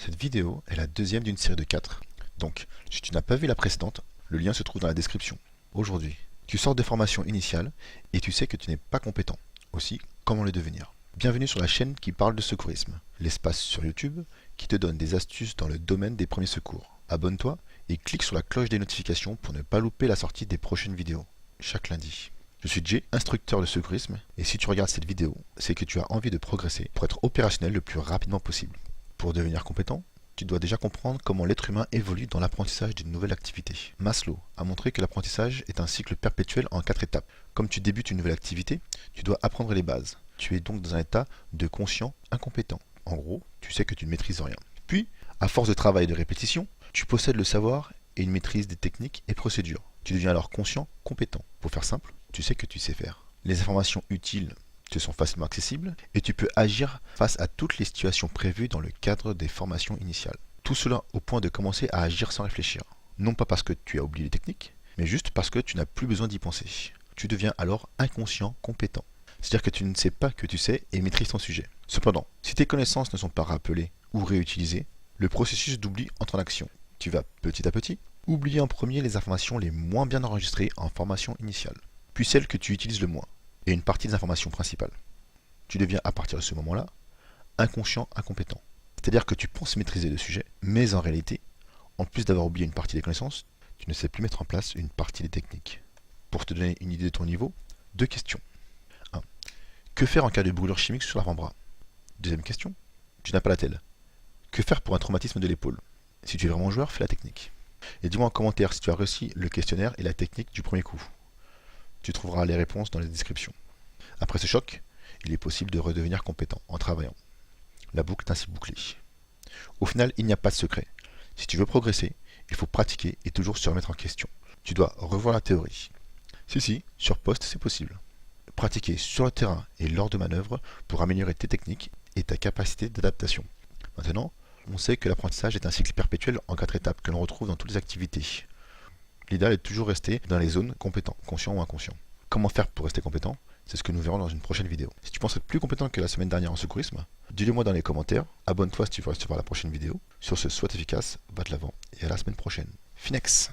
Cette vidéo est la deuxième d'une série de 4. Donc, si tu n'as pas vu la précédente, le lien se trouve dans la description. Aujourd'hui, tu sors de formation initiale et tu sais que tu n'es pas compétent. Aussi, comment le devenir? Bienvenue sur la chaîne qui parle de secourisme, l'espace sur YouTube qui te donne des astuces dans le domaine des premiers secours. Abonne-toi et clique sur la cloche des notifications pour ne pas louper la sortie des prochaines vidéos, chaque lundi. Je suis Jay, instructeur de secourisme, et si tu regardes cette vidéo, c'est que tu as envie de progresser pour être opérationnel le plus rapidement possible. Pour devenir compétent, tu dois déjà comprendre comment l'être humain évolue dans l'apprentissage d'une nouvelle activité. Maslow a montré que l'apprentissage est un cycle perpétuel en 4 étapes. Comme tu débutes une nouvelle activité, tu dois apprendre les bases. Tu es donc dans un état de conscient incompétent. En gros, tu sais que tu ne maîtrises rien. Puis, à force de travail et de répétition, tu possèdes le savoir et une maîtrise des techniques et procédures. Tu deviens alors conscient compétent. Pour faire simple, tu sais que tu sais faire. Les informations utiles te sont facilement accessibles et tu peux agir face à toutes les situations prévues dans le cadre des formations initiales. Tout cela au point de commencer à agir sans réfléchir. Non pas parce que tu as oublié les techniques, mais juste parce que tu n'as plus besoin d'y penser. Tu deviens alors inconscient compétent. C'est-à-dire que tu ne sais pas que tu sais et maîtrises ton sujet. Cependant, si tes connaissances ne sont pas rappelées ou réutilisées, le processus d'oubli entre en action. Tu vas petit à petit oublier en premier les informations les moins bien enregistrées en formation initiale, puis celles que tu utilises le moins, et une partie des informations principales. Tu deviens à partir de ce moment-là inconscient incompétent. C'est-à-dire que tu penses maîtriser le sujet, mais en réalité, en plus d'avoir oublié une partie des connaissances, tu ne sais plus mettre en place une partie des techniques. Pour te donner une idée de ton niveau, 2 questions. 1. Que faire en cas de brûlure chimique sur l'avant-bras? Deuxième question. Tu n'as pas la telle. Que faire pour un traumatisme de l'épaule? Si tu es vraiment joueur, fais la technique. Et dis-moi en commentaire si tu as réussi le questionnaire et la technique du premier coup. Tu trouveras les réponses dans les descriptions. Après ce choc, il est possible de redevenir compétent en travaillant. La boucle est ainsi bouclée. Au final, il n'y a pas de secret. Si tu veux progresser, il faut pratiquer et toujours se remettre en question. Tu dois revoir la théorie. Si, sur poste, c'est possible. Pratiquer sur le terrain et lors de manœuvres pour améliorer tes techniques et ta capacité d'adaptation. Maintenant, on sait que l'apprentissage est un cycle perpétuel en 4 étapes que l'on retrouve dans toutes les activités. L'idéal est de toujours rester dans les zones compétents, conscient ou inconscient. Comment faire pour rester compétent? C'est ce que nous verrons dans une prochaine vidéo. Si tu penses être plus compétent que la semaine dernière en secourisme, dis-le moi dans les commentaires, abonne-toi si tu veux recevoir la prochaine vidéo. Sur ce, sois efficace, va de l'avant et à la semaine prochaine. Finex!